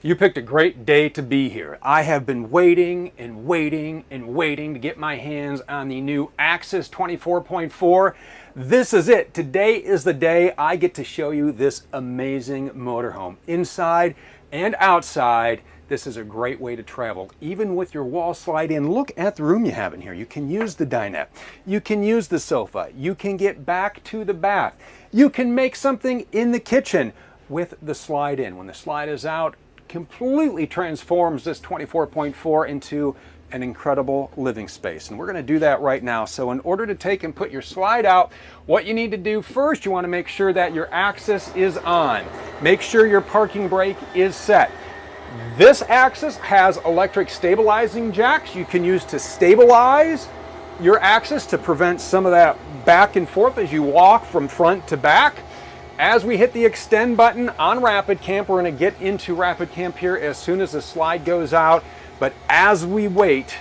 You picked a great day to be here. I have been waiting and waiting and waiting to get my hands on the new Axis 24.4. This is it. Today is the day I get to show you this amazing motorhome. Inside and outside, this is a great way to travel. Even with your wall slide in, look at the room you have in here. You can use the dinette. You can use the sofa. You can get back to the bath. You can make something in the kitchen with the slide in. When the slide is out, completely transforms this 24.4 into an incredible living space. And we're going to do that right now. So in order to take and put your slide out, what you need to do first, you want to make sure that your Axis is on. Make sure your parking brake is set. This Axis has electric stabilizing jacks you can use to stabilize your Axis to prevent some of that back and forth as you walk from front to back. As we hit the extend button on Rapid Camp, we're going to get into Rapid Camp here as soon as the slide goes out. But as we wait,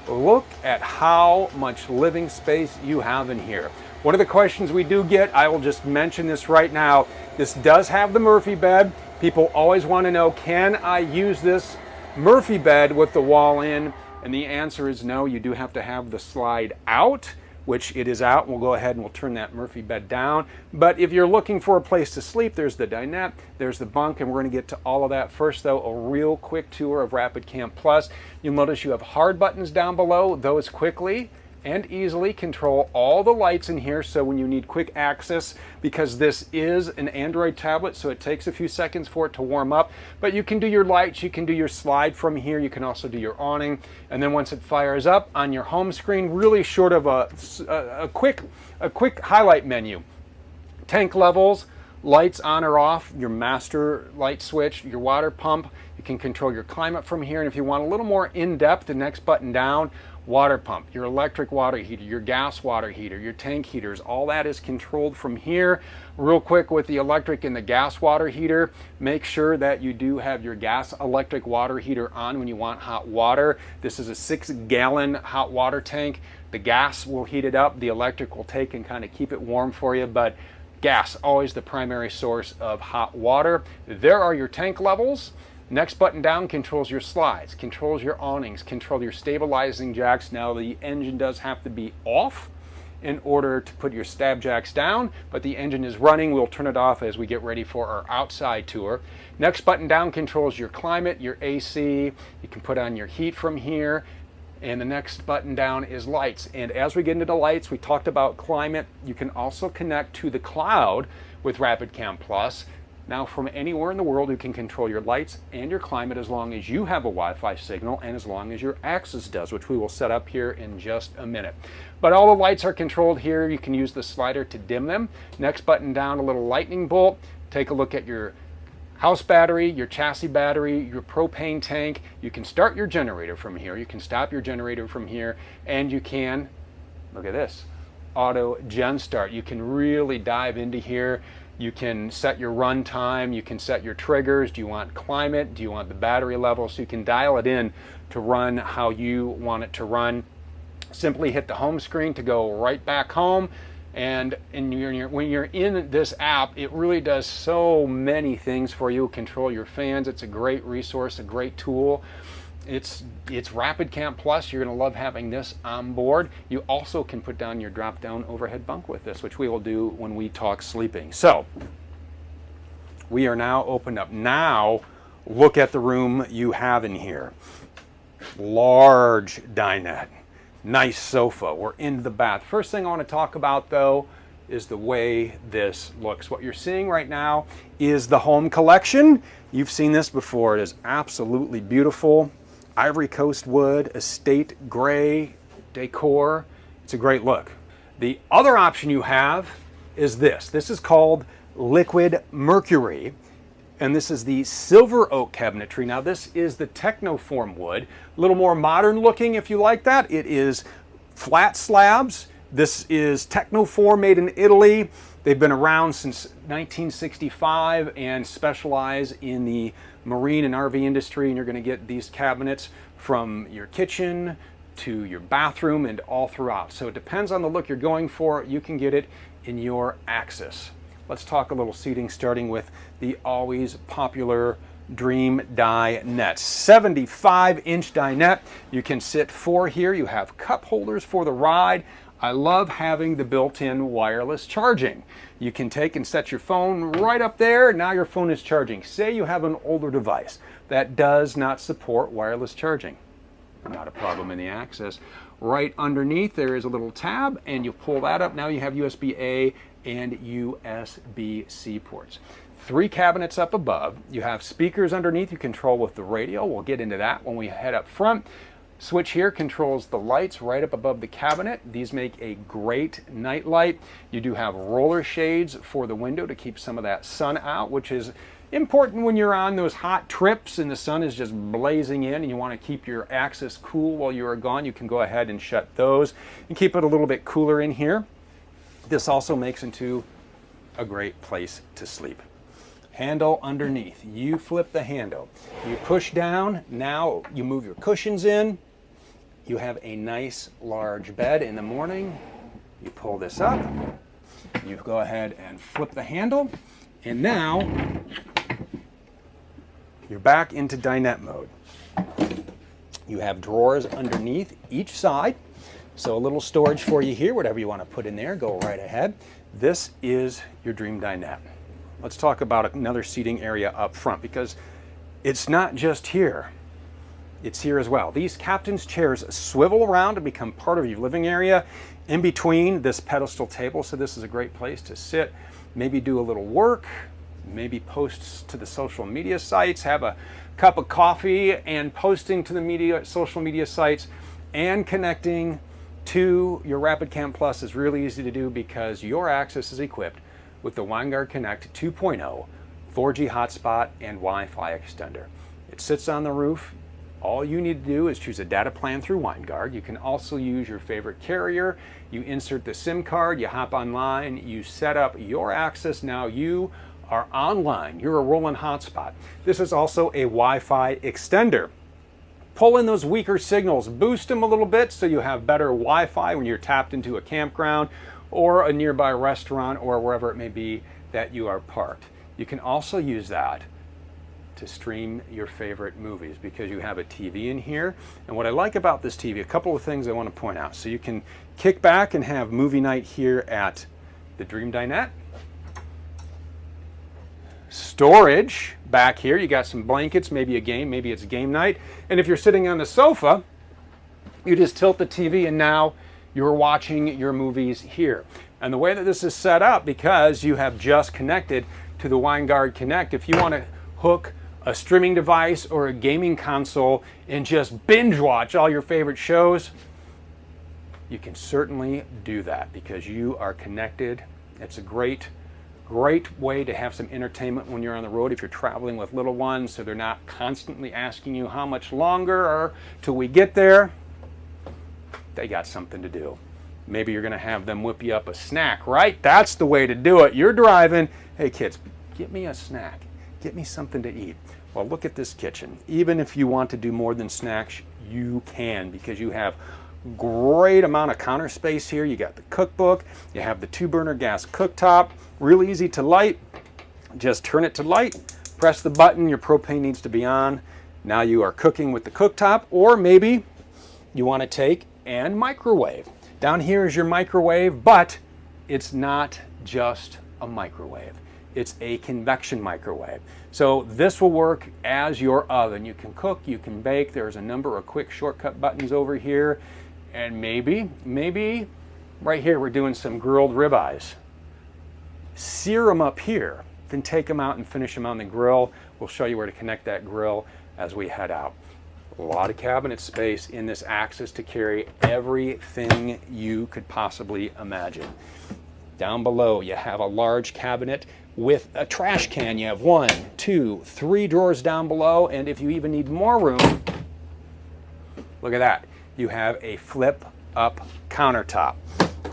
look at how much living space you have in here. One of the questions we do get, I will just mention this right now, this does have the Murphy bed. People always want to know, can I use this Murphy bed with the wall in? And the answer is no, you do have to have the slide out, which it is out. We'll go ahead and we'll turn that Murphy bed down. But if you're looking for a place to sleep, there's the dinette, there's the bunk, and we're going to get to all of that. First though, a real quick tour of Rapid Camp Plus. You'll notice you have hard buttons down below. Those quickly and easily control all the lights in here, so when you need quick access, because this is an Android tablet, so it takes a few seconds for it to warm up, but you can do your lights, you can do your slide from here, you can also do your awning, and then once it fires up on your home screen, really short of a quick highlight menu. Tank levels, lights on or off, your master light switch, your water pump, you can control your climate from here, and if you want a little more in-depth, the next button down, water pump, your electric water heater, your gas water heater, your tank heaters, all that is controlled from here. Real quick with the electric and the gas water heater, make sure that you do have your gas electric water heater on when you want hot water. This is a 6-gallon hot water tank. The gas will heat it up, the electric will take and kind of keep it warm for you, but gas, always the primary source of hot water. There are your tank levels. Next button down controls your slides, controls your awnings, control your stabilizing jacks. Now the engine does have to be off in order to put your stab jacks down, but the engine is running. We'll turn it off as we get ready for our outside tour. Next button down controls your climate, your AC. You can put on your heat from here. And the next button down is lights. And as we get into the lights, we talked about climate. You can also connect to the cloud with Rapid Camp Plus. Now from anywhere in the world, you can control your lights and your climate as long as you have a Wi-Fi signal and as long as your Axis does, which we will set up here in just a minute. But all the lights are controlled here. You can use the slider to dim them. Next button down, a little lightning bolt. Take a look at your house battery, your chassis battery, your propane tank. You can start your generator from here. You can stop your generator from here, and you can, look at this, auto gen start. You can really dive into here. You can set your run time, you can set your triggers. Do you want climate? Do you want the battery level? So you can dial it in to run how you want it to run. Simply hit the home screen to go right back home. And when you're in this app, it really does so many things for you. Control your fans. It's a great resource, a great tool. It's Rapid Camp Plus. You're going to love having this on board. You also can put down your drop-down overhead bunk with this, which we will do when we talk sleeping. So we are now opened up. Now look at the room you have in here. Large dinette, nice sofa. We're into the bath. First thing I want to talk about though is the way this looks. What you're seeing right now is the home collection. You've seen this before. It is absolutely beautiful. Ivory Coast wood, estate gray decor. It's a great look. The other option you have is this. This is called Liquid Mercury, and this is the silver oak cabinetry. Now this is the Technoform wood, a little more modern looking if you like that. It is flat slabs. This is Technoform made in Italy. They've been around since 1965 and specialize in the marine and RV industry, and you're going to get these cabinets from your kitchen to your bathroom and all throughout. So it depends on the look you're going for. You can get it in your Axis. Let's talk a little seating, starting with the always popular Dream dinette. 75-inch dinette. You can sit 4 here. You have cup holders for the ride. I love having the built-in wireless charging. You can take and set your phone right up there. Now your phone is charging. Say you have an older device that does not support wireless charging. Not a problem in the Axis. Right underneath there is a little tab, and you pull that up. Now you have USB-A and USB-C ports. 3 cabinets up above. You have speakers underneath you control with the radio. We'll get into that when we head up front. Switch here controls the lights right up above the cabinet. These make a great night light. You do have roller shades for the window to keep some of that sun out, which is important when you're on those hot trips and the sun is just blazing in and you want to keep your Axis cool while you are gone. You can go ahead and shut those and keep it a little bit cooler in here. This also makes into a great place to sleep. Handle underneath. You flip the handle. You push down. Now you move your cushions in. You have a nice large bed in the morning. You pull this up. You go ahead and flip the handle. And now you're back into dinette mode. You have drawers underneath each side. So a little storage for you here. Whatever you want to put in there, go right ahead. This is your dream dinette. Let's talk about another seating area up front, because it's not just here, it's here as well. These captain's chairs swivel around to become part of your living area in between this pedestal table. So this is a great place to sit, maybe do a little work, maybe post to the social media sites, have a cup of coffee and posting to the social media sites, and connecting to your RapidCam Plus is really easy to do because your Axis is equipped with the Winegard Connect 2.0 4G hotspot and Wi-Fi extender. It sits on the roof. All you need to do is choose a data plan through Winegard. You can also use your favorite carrier. You insert the SIM card, you hop online, you set up your Axis. Now you are online. You're a rolling hotspot. This is also a Wi-Fi extender. Pull in those weaker signals, boost them a little bit so you have better Wi-Fi when you're tapped into a campground or a nearby restaurant or wherever it may be that you are parked. You can also use that to stream your favorite movies because you have a TV in here. And what I like about this TV, a couple of things I want to point out. So you can kick back and have movie night here at the Dream Dinette. Storage back here. You got some blankets, maybe a game, maybe it's game night. And if you're sitting on the sofa, you just tilt the TV and now you're watching your movies here. And the way that this is set up, because you have just connected to the Winegard Connect, if you want to hook a streaming device or a gaming console and just binge watch all your favorite shows, you can certainly do that because you are connected. It's a great way to have some entertainment when you're on the road if you're traveling with little ones, so they're not constantly asking you how much longer or till we get there. They got something to do. Maybe you're going to have them whip you up a snack, right? That's the way to do it. You're driving. Hey kids, get me a snack. Get me something to eat. Well, look at this kitchen. Even if you want to do more than snacks, you can, because you have great amount of counter space here. You got the cookbook. You have the 2-burner gas cooktop. Real easy to light. Just turn it to light. Press the button. Your propane needs to be on. Now you are cooking with the cooktop, or maybe you want to take and microwave. Down here is your microwave, but it's not just a microwave. It's a convection microwave. So this will work as your oven. You can cook, you can bake. There's a number of quick shortcut buttons over here. And maybe right here we're doing some grilled ribeyes. Sear them up here, then take them out and finish them on the grill. We'll show you where to connect that grill as we head out. A lot of cabinet space in this Axis to carry everything you could possibly imagine. Down below, you have a large cabinet with a trash can. You have 1, 2, 3 drawers down below, and if you even need more room, look at that. You have a flip-up countertop.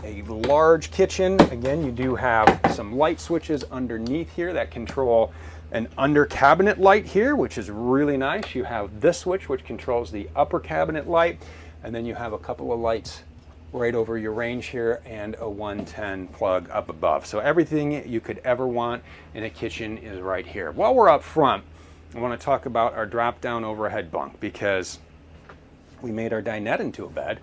A large kitchen. Again, you do have some light switches underneath here that control an under cabinet light here, which is really nice. You have this switch, which controls the upper cabinet light, and then you have a couple of lights right over your range here and a 110 plug up above. So everything you could ever want in a kitchen is right here. While we're up front, I want to talk about our drop-down overhead bunk, because we made our dinette into a bed.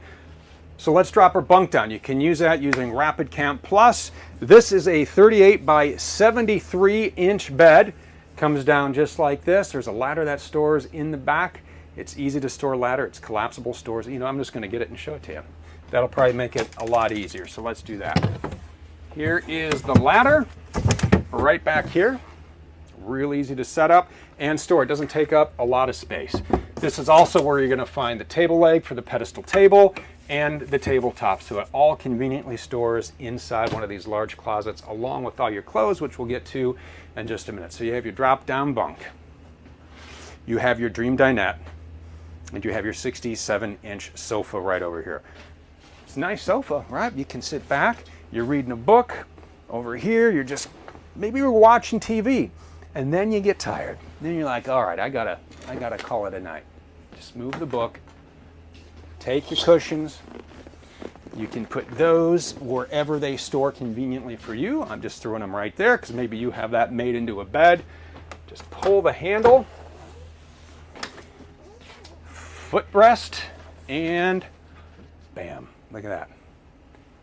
So let's drop our bunk down. You can use that using Rapid Camp Plus. This is a 38 by 73 inch bed. Comes down just like this. There's a ladder that stores in the back. It's easy to store ladder. It's collapsible, stores. You know, I'm just going to get it and show it to you. That'll probably make it a lot easier. So let's do that. Here is the ladder right back here. Real easy to set up and store. It doesn't take up a lot of space. This is also where you're going to find the table leg for the pedestal table and the tabletop. So it all conveniently stores inside one of these large closets, along with all your clothes, which we'll get to in just a minute. So you have your drop-down bunk. You have your dream dinette. And you have your 67-inch sofa right over here. It's a nice sofa, right? You can sit back. You're reading a book. Over here, you're just, maybe you're watching TV. And then you get tired. Then you're like, all right, I gotta call it a night. Just move the book, take your cushions. You can put those wherever they store conveniently for you. I'm just throwing them right there because maybe you have that made into a bed. Just pull the handle, footrest, and bam, look at that.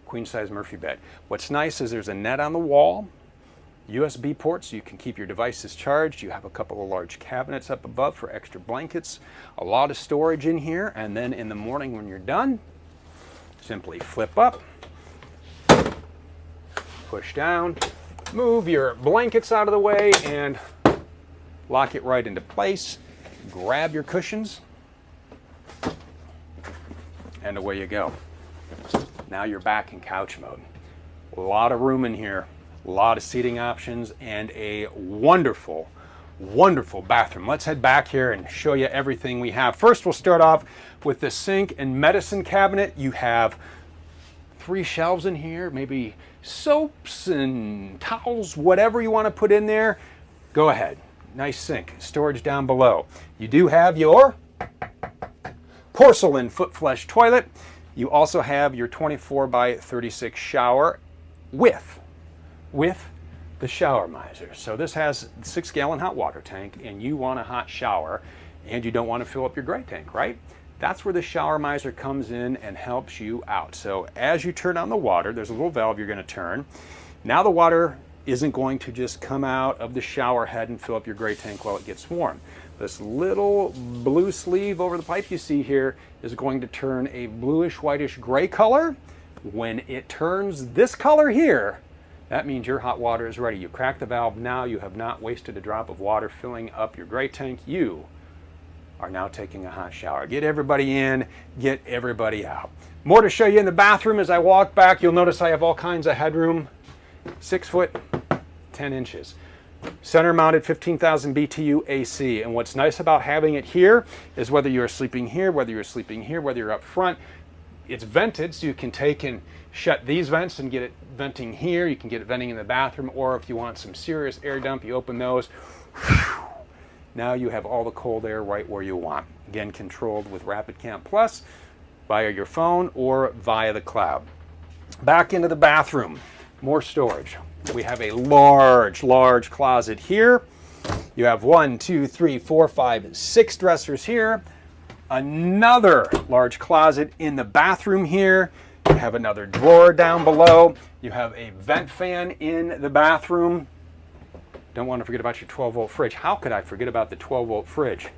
Queen size Murphy bed. What's nice is there's a net on the wall. USB ports so you can keep your devices charged. You have a couple of large cabinets up above for extra blankets. A lot of storage in here, and then in the morning when you're done, simply flip up, push down, move your blankets out of the way, and lock it right into place. Grab your cushions, and away you go. Now you're back in couch mode. A lot of room in here. A lot of seating options and a wonderful, wonderful bathroom. Let's head back here and show you everything we have. First, we'll start off with the sink and medicine cabinet. You have 3 shelves in here, maybe soaps and towels, whatever you want to put in there. Go ahead. Nice sink. Storage down below. You do have your porcelain foot flush toilet. You also have your 24 by 36 shower with the shower miser. So this has a 6-gallon hot water tank, and you want a hot shower and you don't want to fill up your gray tank, right? That's where the shower miser comes in and helps you out. So as you turn on the water, there's a little valve you're going to turn. Now the water isn't going to just come out of the shower head and fill up your gray tank while it gets warm. This little blue sleeve over the pipe you see here is going to turn a bluish whitish gray color. When it turns this color here, that means your hot water is ready. You crack the valve now. You have not wasted a drop of water filling up your gray tank. You are now taking a hot shower. Get everybody in, get everybody out. More to show you in the bathroom. As I walk back, you'll notice I have all kinds of headroom. 6 foot, 10 inches. Center mounted 15,000 BTU AC. And what's nice about having it here is whether you're sleeping here, whether you're sleeping here, whether you're up front, it's vented, so you can take and shut these vents and get it venting here. You can get it venting in the bathroom, or if you want some serious air dump, you open those. Now you have all the cold air right where you want. Again, controlled with Rapid Camp Plus via your phone or via the cloud. Back into the bathroom, more storage. We have a large, large closet here. You have 1, 2, 3, 4, 5, 6 dressers here. Another large closet in the bathroom here. You have another drawer down below. You have a vent fan in the bathroom. Don't want to forget about your 12-volt fridge. How could I forget about the 12-volt fridge?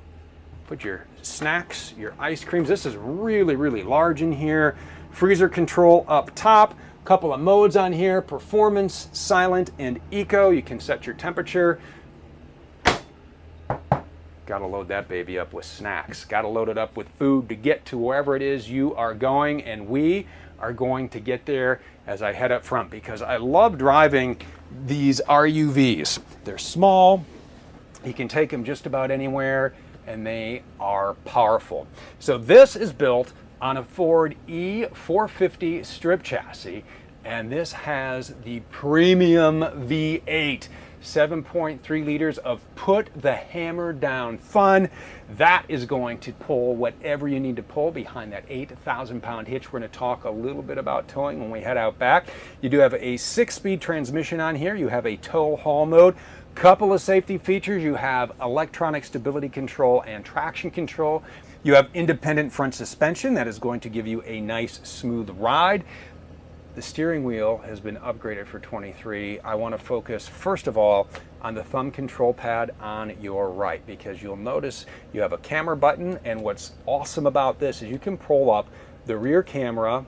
Put your snacks, your ice creams. This is really, really large in here. Freezer control up top. Couple of modes on here: performance, silent, and eco. You can set your temperature. Got to load that baby up with snacks. Got to load it up with food to get to wherever it is you are going, and we are going to get there as I head up front, because I love driving these RUVs. They're small, you can take them just about anywhere, and they are powerful. So this is built on a Ford E450 strip chassis, and this has the premium V8. 7.3 liters of put the hammer down fun. That is going to pull whatever you need to pull behind that 8,000-pound hitch. We're going to talk a little bit about towing when we head out back. You do have a 6-speed transmission on here. You have a tow haul mode. Couple of safety features. You have electronic stability control and traction control. You have independent front suspension that is going to give you a nice smooth ride. The steering wheel has been upgraded for 23. I want to focus first of all on the thumb control pad on your right, because you'll notice you have a camera button, and what's awesome about this is you can pull up the rear camera,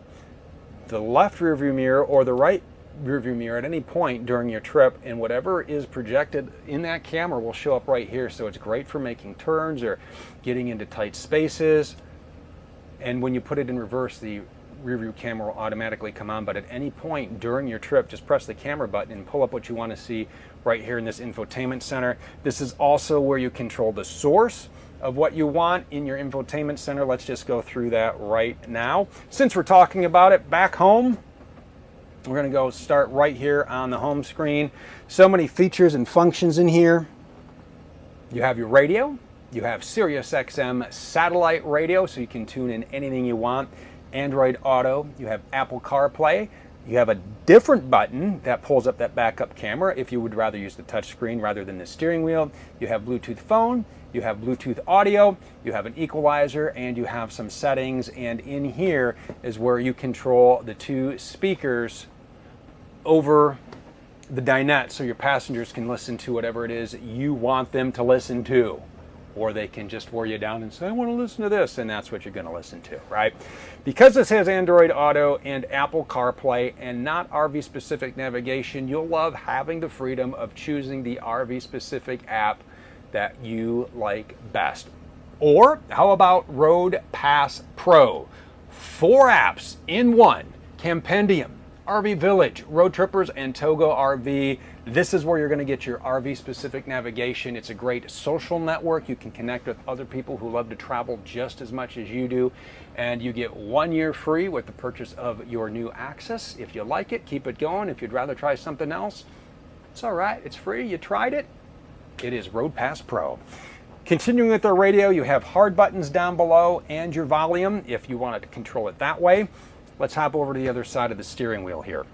the left rear view mirror, or the right rear view mirror at any point during your trip, and whatever is projected in that camera will show up right here. So it's great for making turns or getting into tight spaces. And when you put it in reverse, the rear view camera will automatically come on, but at any point during your trip, just press the camera button and pull up what you want to see right here in this infotainment center. This is also where you control the source of what you want in your infotainment center. Let's just go through that right now. Since we're talking about it, back home, we're going to go start right here on the home screen. So many features and functions in here. You have your radio. You have Sirius XM satellite radio, so you can tune in anything you want. Android Auto. You have Apple CarPlay. You have a different button that pulls up that backup camera if you would rather use the touch screen rather than the steering wheel. You have Bluetooth phone. You have Bluetooth audio. You have an equalizer, and you have some settings. And in here is where you control the two speakers over the dinette, so your passengers can listen to whatever it is you want them to listen to, or they can just wear you down and say, I want to listen to this, and that's what you're going to listen to, right? Because this has Android Auto and Apple CarPlay and not RV specific navigation, you'll love having the freedom of choosing the RV specific app that you like best. Or how about Road Pass Pro? 4 apps in one: Campendium, RV Village, Road Trippers, and Togo RV. This is where you're going to get your RV specific navigation. It's a great social network. You can connect with other people who love to travel just as much as you do. And you get 1 year free with the purchase of your new Axis. If you like it, keep it going. If you'd rather try something else, it's all right. It's free. You tried it. It is Road Pass Pro. Continuing with our radio, you have hard buttons down below and your volume if you wanted to control it that way. Let's hop over to the other side of the steering wheel here.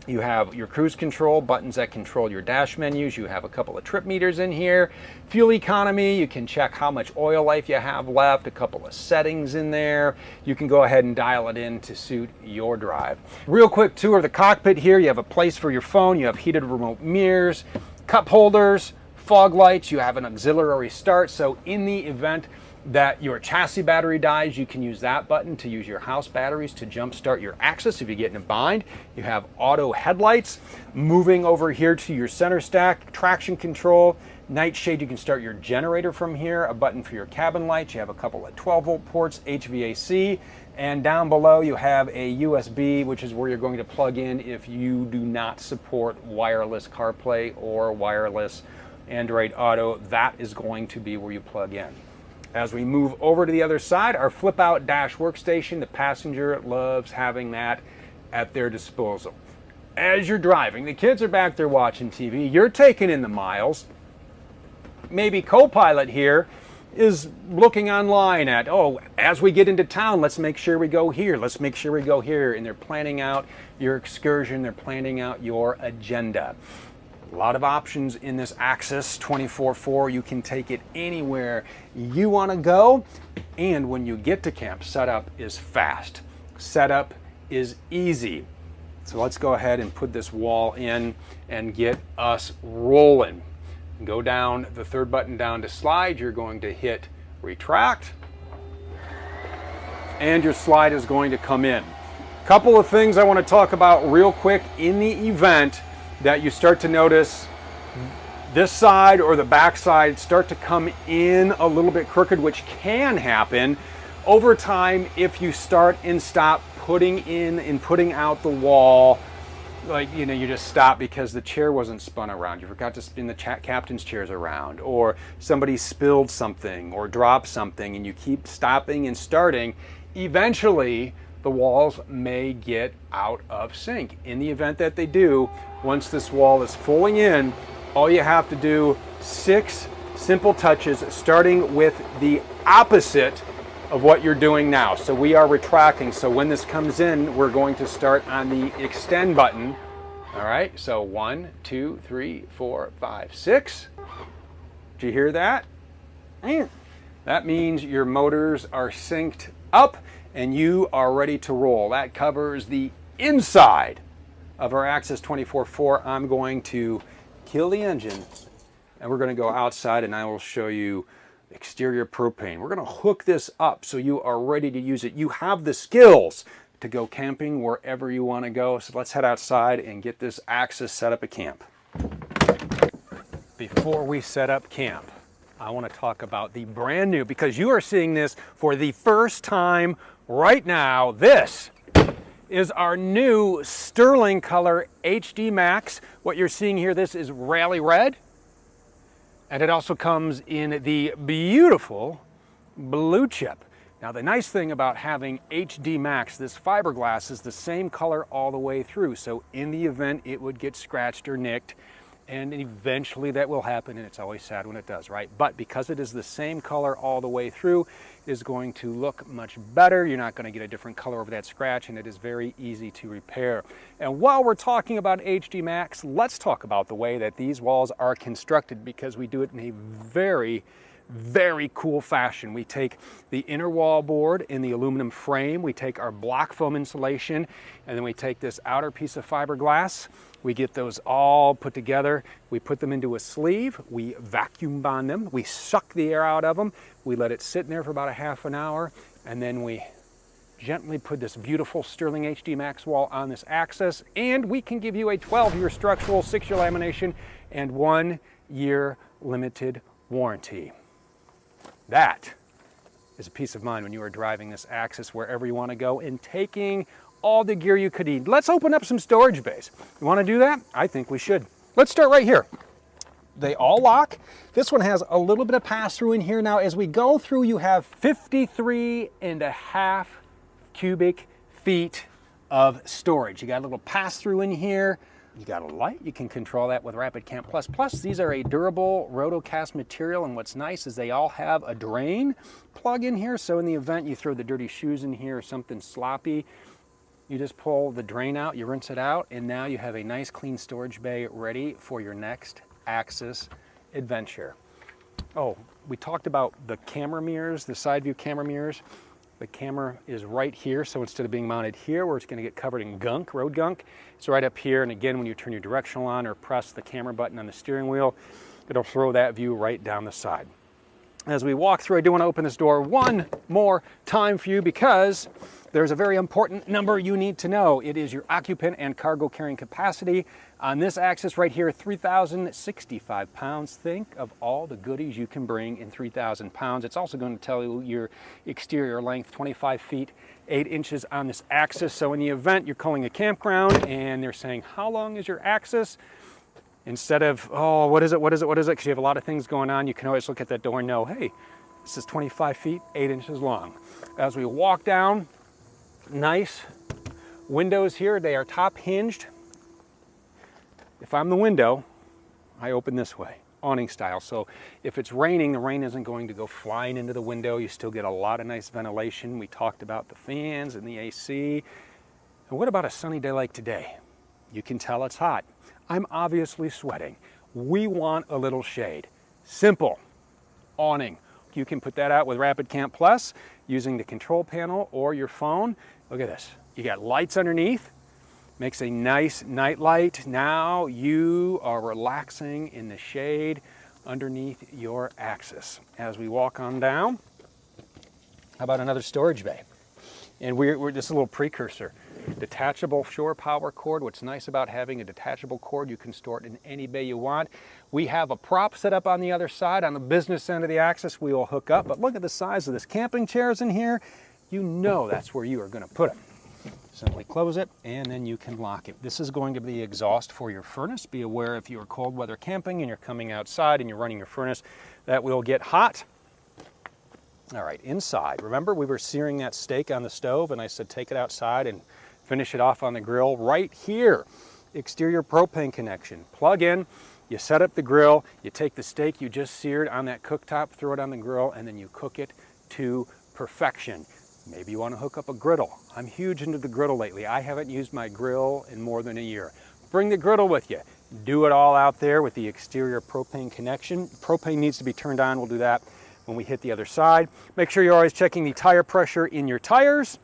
You have your cruise control, buttons that control your dash menus. You have a couple of trip meters in here. Fuel economy, you can check how much oil life you have left, a couple of settings in there. You can go ahead and dial it in to suit your drive. Real quick tour of the cockpit here. You have a place for your phone. You have heated remote mirrors, cup holders, fog lights. You have an auxiliary start, so in the event that your chassis battery dies, you can use that button to use your house batteries to jumpstart your Axis if you get in a bind. You have auto headlights. Moving over here to your center stack, traction control, night shade. You can start your generator from here, a button for your cabin lights. You have a couple of 12-volt ports, HVAC, and down below you have a USB, which is where you're going to plug in if you do not support wireless CarPlay or wireless Android Auto. That is going to be where you plug in. As we move over to the other side, our flip-out dash workstation, the passenger loves having that at their disposal. As you're driving, the kids are back there watching TV, you're taking in the miles. Maybe co-pilot here is looking online at, oh, as we get into town, let's make sure we go here, let's make sure we go here, and they're planning out your excursion, they're planning out your agenda. A lot of options in this Axis 24/4. You can take it anywhere you want to go. And when you get to camp, setup is fast. Setup is easy. So let's go ahead and put this wall in and get us rolling. Go down the third button down to slide. You're going to hit retract. And your slide is going to come in. Couple of things I want to talk about real quick in the event that you start to notice this side or the back side start to come in a little bit crooked, which can happen over time if you start and stop putting in and putting out the wall. Like, you know, you just stop because the chair wasn't spun around. You forgot to spin the captain's chairs around, or somebody spilled something or dropped something, and you keep stopping and starting. Eventually, the walls may get out of sync. In the event that they do, once this wall is fully in, all you have to do, 6 simple touches, starting with the opposite of what you're doing now. So we are retracting. So when this comes in, we're going to start on the extend button. All right, so 1, 2, 3, 4, 5, 6. Did you hear that? That means your motors are synced up and you are ready to roll. That covers the inside of our Axis 24/4. I'm going to kill the engine and we're going to go outside and I will show you exterior propane. We're going to hook this up so you are ready to use it. You have the skills to go camping wherever you want to go. So let's head outside and get this Axis set up at camp. Before we set up camp, I want to talk about the brand new, because you are seeing this for the first time right now. This is our new sterling color HD Max. What you're seeing here, this is Rally Red. And it also comes in the beautiful blue chip. Now the nice thing about having HD Max, this fiberglass is the same color all the way through. So in the event it would get scratched or nicked, and eventually that will happen, and it's always sad when it does, right? But because it is the same color all the way through, it is going to look much better. You're not going to get a different color over that scratch, and it is very easy to repair. And while we're talking about HD Max, let's talk about the way that these walls are constructed, because we do it in a very cool fashion. We take the inner wall board in the aluminum frame, we take our block foam insulation, and then we take this outer piece of fiberglass. We get those all put together. We put them into a sleeve. We vacuum bond them. We suck the air out of them. We let it sit in there for about a half an hour, and then we gently put this beautiful Sterling HD Max wall on this Axis, and we can give you a 12-year structural, 6-year lamination, and 1-year limited warranty. That is a peace of mind when you are driving this Axis wherever you want to go and taking all the gear you could need. Let's open up some storage bays. You want to do that? I think we should. Let's start right here. They all lock. This one has a little bit of pass-through in here. Now, as we go through, you have 53.5 cubic feet of storage. You got a little pass-through in here. You got a light. You can control that with Rapid Camp Plus. Plus, these are a durable rotocast material, and what's nice is they all have a drain plug in here. So in the event you throw the dirty shoes in here or something sloppy, you just pull the drain out, you rinse it out, and now you have a nice clean storage bay ready for your next Axis adventure. Oh, we talked about the camera mirrors, the side view camera mirrors. The camera is right here, so instead of being mounted here where it's going to get covered in gunk, road gunk, it's right up here. And again, when you turn your directional on or press the camera button on the steering wheel, it'll throw that view right down the side. As we walk through, I do want to open this door one more time for you, because there's a very important number you need to know. It is your occupant and cargo carrying capacity. On this Axis right here, 3,065 pounds. Think of all the goodies you can bring in 3,000 pounds. It's also going to tell you your exterior length, 25 feet, 8 inches on this Axis. So in the event you're calling a campground and they're saying, how long is your Axis? Instead of, oh, what is it, because you have a lot of things going on, you can always look at that door and know, hey, this is 25 feet, 8 inches long. As we walk down, nice windows here. They are top hinged. If I'm the window, I open this way, awning style. So if it's raining, the rain isn't going to go flying into the window. You still get a lot of nice ventilation. We talked about the fans and the AC. And what about a sunny day like today? You can tell it's hot. I'm obviously sweating. We want a little shade. Simple. Awning. You can put that out with Rapid Camp Plus using the control panel or your phone. Look at this. You got lights underneath. Makes a nice night light. Now you are relaxing in the shade underneath your Axis. As we walk on down, how about another storage bay? And this is a little precursor. Detachable shore power cord. What's nice about having a detachable cord, you can store it in any bay you want. We have a prop set up on the other side. On the business end of the Axis, we will hook up. But look at the size of this. Camping chairs in here. You know that's where you are going to put them. Simply close it, and then you can lock it. This is going to be the exhaust for your furnace. Be aware if you are cold weather camping and you're coming outside and you're running your furnace, that will get hot. All right, inside. Remember, we were searing that steak on the stove, and I said take it outside and finish it off on the grill. Right here, exterior propane connection. Plug in, you set up the grill, you take the steak you just seared on that cooktop, throw it on the grill, and then you cook it to perfection. Maybe you want to hook up a griddle. I'm huge into the griddle lately. I haven't used my grill in more than a year. bring the griddle with you. Do it all out there with the exterior propane connection. Propane needs to be turned on. We'll do that when we hit the other side. Make sure you're always checking the tire pressure in your tires.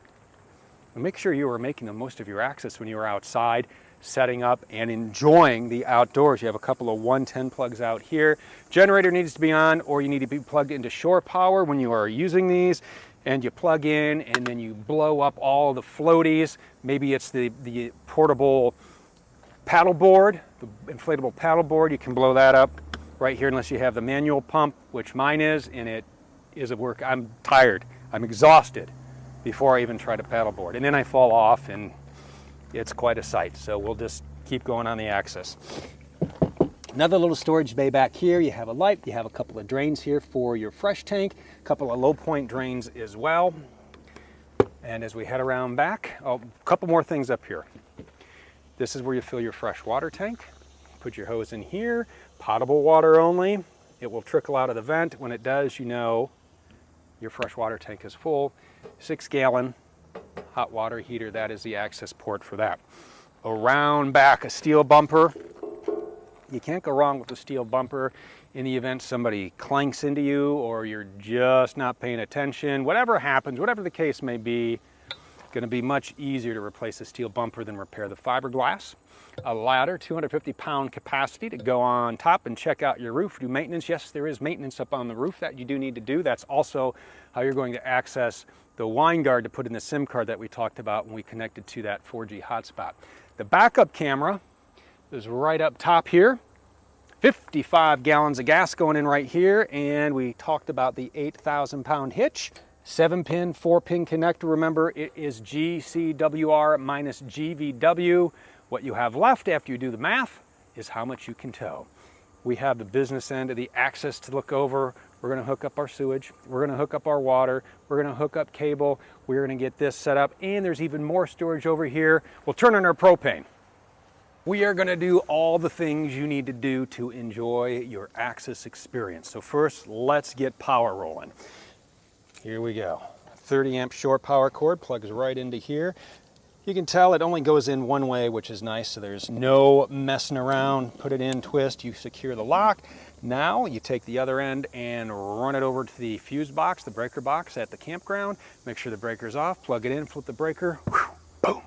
And make sure you are making the most of your access when you are outside, setting up and enjoying the outdoors. You have a couple of 110 plugs out here. Generator needs to be on, or you need to be plugged into shore power when you are using these. And you plug in and then you blow up all the floaties. Maybe it's the portable paddle board, the inflatable paddle board. You can blow that up right here unless you have the manual pump, which mine is, and it is a work. I'm tired, I'm exhausted before I even try to paddle board. And then I fall off and it's quite a sight. So we'll just keep going on the Axis. Another little storage bay back here. You have a light, you have a couple of drains here for your fresh tank, a couple of low point drains as well. And as we head around back, a couple more things up here. This is where you fill your fresh water tank. Put your hose in here, potable water only. It will trickle out of the vent. When it does, you know your fresh water tank is full. 6-gallon hot water heater, that is the access port for that. Around back, a steel bumper. You can't go wrong with the steel bumper in the event somebody clanks into you or you're just not paying attention. Whatever happens, whatever the case may be, it's going to be much easier to replace a steel bumper than repair the fiberglass. A ladder, 250-pound capacity to go on top and check out your roof, do maintenance. Yes, there is maintenance up on the roof that you do need to do. That's also how you're going to access the Winegard to put in the SIM card that we talked about when we connected to that 4G hotspot. The backup camera is right up top here. 55 gallons of gas going in right here, and we talked about the 8,000-pound hitch. 7-pin, 4-pin connector. Remember, it is GCWR minus GVW. What you have left after you do the math is how much you can tow. We have the business end of the Axis to look over. We're going to hook up our sewage. We're going to hook up our water. We're going to hook up cable. We're going to get this set up, and there's even more storage over here. We'll turn on our propane. We are going to do all the things you need to do to enjoy your Axis experience. So first, let's get power rolling. Here we go. 30 amp shore power cord plugs right into here. You can tell it only goes in one way, which is nice, so there's no messing around. Put it in, twist, you secure the lock. Now you take the other end and run it over to the fuse box, the breaker box at the campground. Make sure the breaker's off, plug it in, flip the breaker, whew, boom.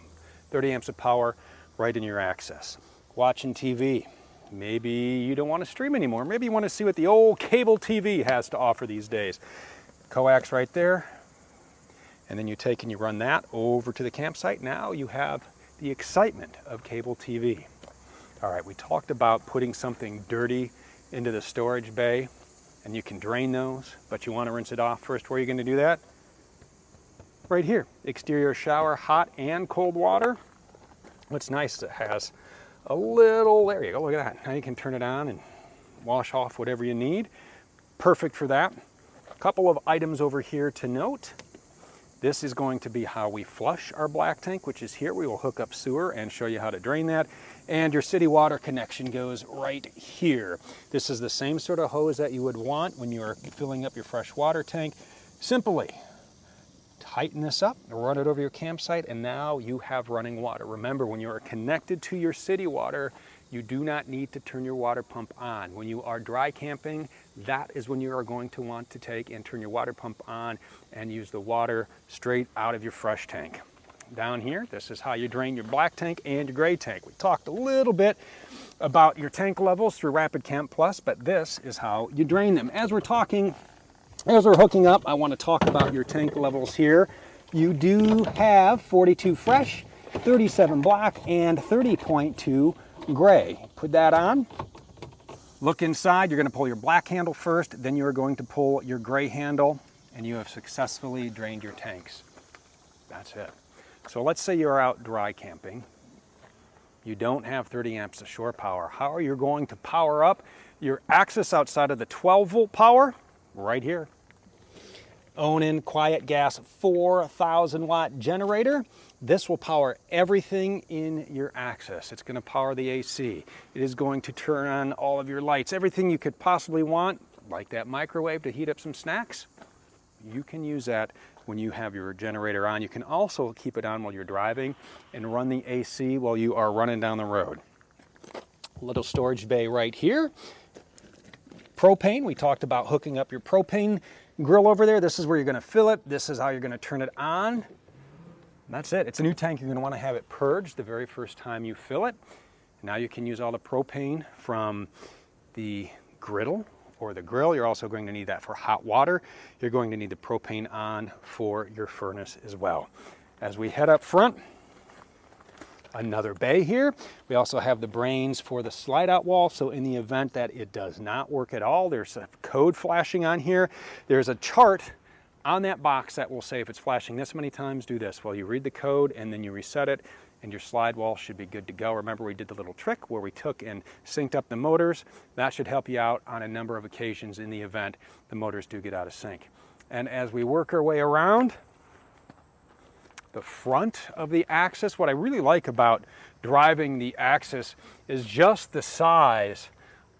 30 amps of power right in your Axis. Watching TV. Maybe you don't want to stream anymore. Maybe you want to see what the old cable TV has to offer these days. Coax right there. And then you take and you run that over to the campsite. Now you have the excitement of cable TV. All right, we talked about putting something dirty into the storage bay, and you can drain those, but you want to rinse it off first. Where are you going to do that? Right here. Exterior shower, hot and cold water. What's nice is it has a little, there you go, look at that. Now you can turn it on and wash off whatever you need. Perfect for that. A couple of items over here to note. This is going to be how we flush our black tank, which is here. We will hook up sewer and show you how to drain that. And your city water connection goes right here. This is the same sort of hose that you would want when you are filling up your fresh water tank. Simply tighten this up, run it over your campsite, and now you have running water. Remember, when you are connected to your city water, you do not need to turn your water pump on. When you are dry camping, that is when you are going to want to take and turn your water pump on and use the water straight out of your fresh tank. Down here, this is how you drain your black tank and your gray tank. We talked a little bit about your tank levels through Rapid Camp Plus, but this is how you drain them. As we're hooking up, I want to talk about your tank levels here. You do have 42 fresh, 37 black, and 30.2 gray. Put that on. Look inside. You're going to pull your black handle first, then you're going to pull your gray handle, and you have successfully drained your tanks. That's it. So let's say you're out dry camping. You don't have 30 amps of shore power. How are you going to power up your Axis outside of the 12-volt power? Right here. Onan Quiet Gas 4,000 watt generator. This will power everything in your Axis. It's going to power the AC. It is going to turn on all of your lights. Everything you could possibly want, like that microwave to heat up some snacks, you can use that when you have your generator on. You can also keep it on while you're driving and run the AC while you are running down the road. Little storage bay right here. Propane, we talked about hooking up your propane grill over there. This is where you're gonna fill it. This is how you're gonna turn it on. That's it. It's a new tank. You're gonna wanna have it purged the very first time you fill it. Now you can use all the propane from the griddle or the grill. You're also going to need that for hot water. You're going to need the propane on for your furnace as well. As we head up front, another bay here. We also have the brains for the slide out wall. So in the event that it does not work at all, there's a code flashing on here. There's a chart on that box that will say if it's flashing this many times, do this. Well, you read the code and then you reset it and your slide wall should be good to go. Remember, we did the little trick where we took and synced up the motors. That should help you out on a number of occasions in the event the motors do get out of sync. And as we work our way around the front of the Axis, what I really like about driving the Axis is just the size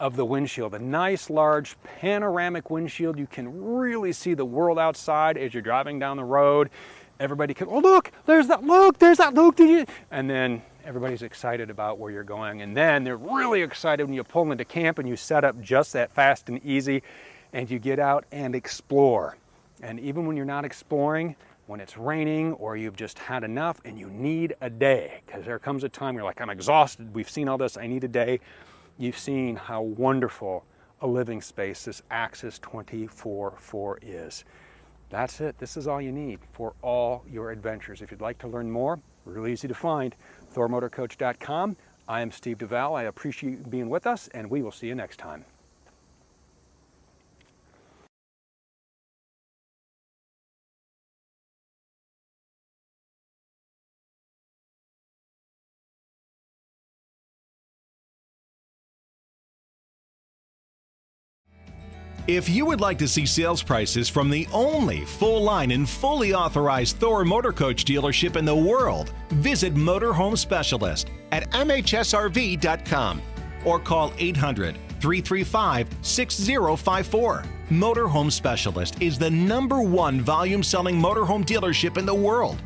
of the windshield. A nice large panoramic windshield. You can really see the world outside as you're driving down the road. Everybody can, oh look, there's that look, did you? And then everybody's excited about where you're going. And then they're really excited when you pull into camp and you set up just that fast and easy and you get out and explore. And even when you're not exploring, when it's raining or you've just had enough and you need a day, because there comes a time you're like, I'm exhausted, we've seen all this, I need a day. You've seen how wonderful a living space this Axis 24/4 is. That's it. This is all you need for all your adventures. If you'd like to learn more, really easy to find, thormotorcoach.com. I am Steve Duval. I appreciate you being with us, and we will see you next time. If you would like to see sales prices from the only full-line and fully authorized Thor Motor Coach dealership in the world, visit Motorhome Specialist at MHSRV.com or call 800-335-6054. Motorhome Specialist is the #1 volume-selling motorhome dealership in the world,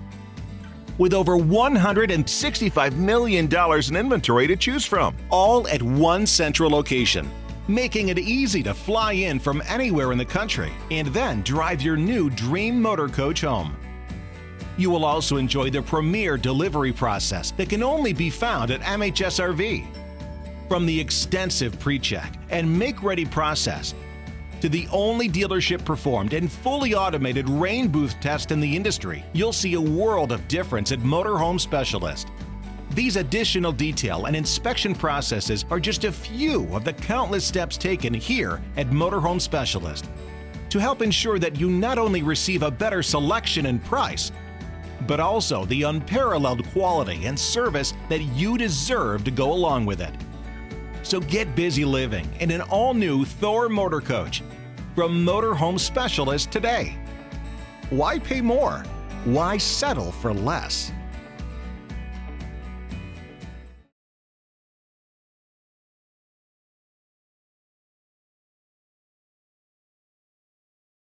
with over $165 million in inventory to choose from, all at one central location, making it easy to fly in from anywhere in the country and then drive your new dream motor coach home. You will also enjoy the premier delivery process that can only be found at MHSRV. From the extensive pre-check and make-ready process to the only dealership performed and fully automated rain booth test in the industry, you'll see a world of difference at Motorhome Specialist. These additional detail and inspection processes are just a few of the countless steps taken here at Motorhome Specialist to help ensure that you not only receive a better selection and price, but also the unparalleled quality and service that you deserve to go along with it. So get busy living in an all-new Thor Motor Coach from Motorhome Specialist today. Why pay more? Why settle for less?